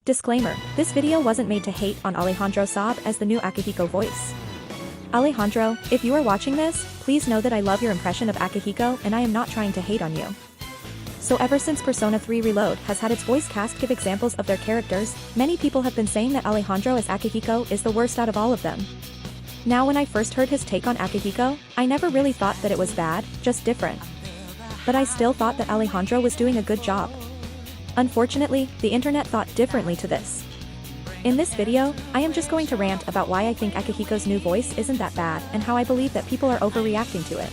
Disclaimer, this video wasn't made to hate on Alejandro Saab as the new Akihiko voice. Alejandro, if you are watching this, please know that I love your impression of Akihiko and I am not trying to hate on you. So ever since Persona 3 Reload has had its voice cast give examples of their characters, many people have been saying that Alejandro as Akihiko is the worst out of all of them. Now when I first heard his take on Akihiko, I never really thought that it was bad, just different. But I still thought that Alejandro was doing a good job. Unfortunately, the internet thought differently to this. In this video, I am just going to rant about why I think Akihiko's new voice isn't that bad and how I believe that people are overreacting to it.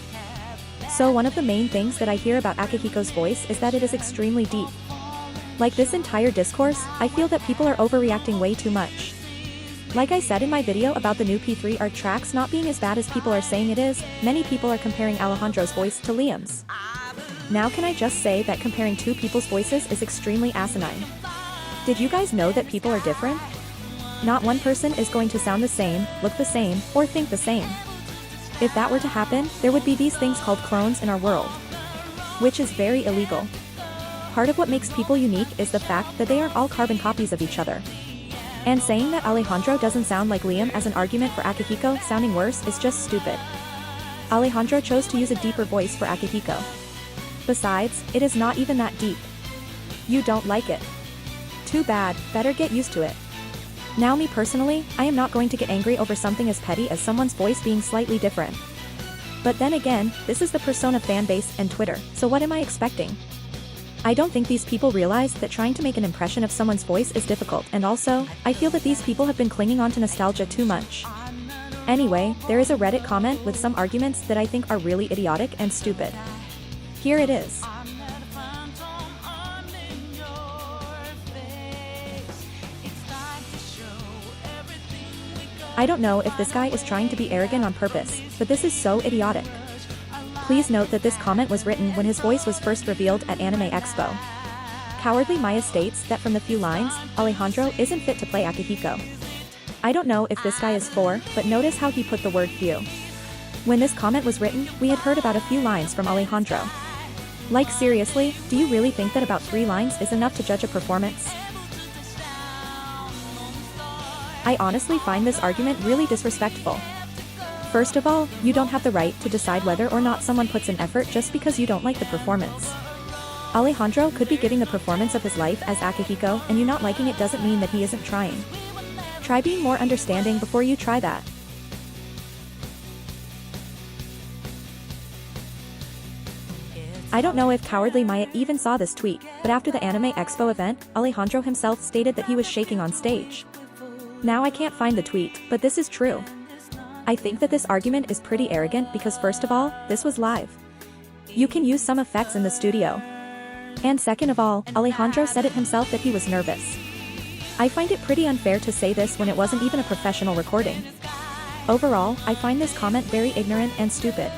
So one of the main things that I hear about Akihiko's voice is that it is extremely deep. Like this entire discourse, I feel that people are overreacting way too much. Like I said in my video about the new P3 art tracks not being as bad as people are saying it is, many people are comparing Alejandro's voice to Liam's. Now can I just say that comparing two people's voices is extremely asinine. Did you guys know that people are different? Not one person is going to sound the same, look the same, or think the same. If that were to happen, there would be these things called clones in our world. Which is very illegal. Part of what makes people unique is the fact that they aren't all carbon copies of each other. And saying that Alejandro doesn't sound like Liam as an argument for Akihiko sounding worse is just stupid. Alejandro chose to use a deeper voice for Akihiko. Besides, it is not even that deep. You don't like it. Too bad, better get used to it. Now me personally, I am not going to get angry over something as petty as someone's voice being slightly different. But then again, this is the Persona fanbase and Twitter, so what am I expecting? I don't think these people realize that trying to make an impression of someone's voice is difficult, and also, I feel that these people have been clinging on to nostalgia too much. Anyway, there is a Reddit comment with some arguments that I think are really idiotic and stupid. Here it is. I don't know if this guy is trying to be arrogant on purpose, but this is so idiotic. Please note that this comment was written when his voice was first revealed at Anime Expo. Cowardly Maya states that from the few lines, Alejandro isn't fit to play Akihiko. I don't know if this guy is for, but notice how he put the word few. When this comment was written, we had heard about a few lines from Alejandro. Like seriously, do you really think that about 3 lines is enough to judge a performance? I honestly find this argument really disrespectful. First of all, you don't have the right to decide whether or not someone puts in effort just because you don't like the performance. Alejandro could be giving the performance of his life as Akihiko, and you not liking it doesn't mean that he isn't trying. Try being more understanding before you try that. I don't know if Cowardly Maya even saw this tweet, but after the Anime Expo event, Alejandro himself stated that he was shaking on stage. Now I can't find the tweet, but this is true. I think that this argument is pretty arrogant because first of all, this was live. You can use some effects in the studio. And second of all, Alejandro said it himself that he was nervous. I find it pretty unfair to say this when it wasn't even a professional recording. Overall, I find this comment very ignorant and stupid.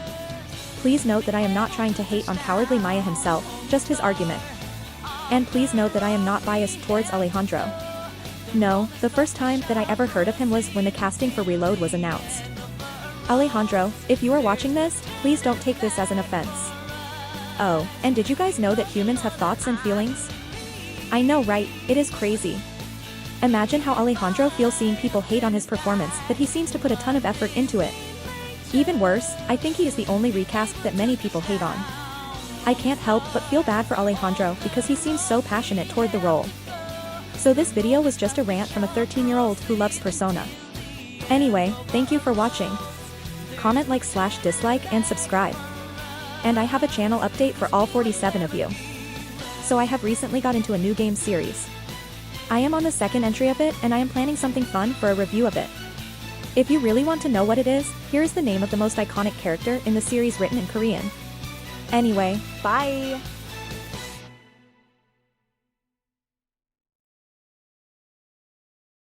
Please note that I am not trying to hate on Cowardly Maya himself, just his argument. And please note that I am not biased towards Alejandro. No, the first time that I ever heard of him was when the casting for Reload was announced. Alejandro, if you are watching this, please don't take this as an offense. Oh, and did you guys know that humans have thoughts and feelings? I know, right? It is crazy. Imagine how Alejandro feels seeing people hate on his performance, that he seems to put a ton of effort into it. Even worse, I think he is the only recast that many people hate on. I can't help but feel bad for Alejandro because he seems so passionate toward the role. So this video was just a rant from a 13-year-old who loves Persona. Anyway, thank you for watching. Comment, like, / dislike, and subscribe. And I have a channel update for all 47 of you. So I have recently got into a new game series. I am on the 2nd entry of it and I am planning something fun for a review of it. If you really want to know what it is, here is the name of the most iconic character in the series written in Korean. Anyway, bye!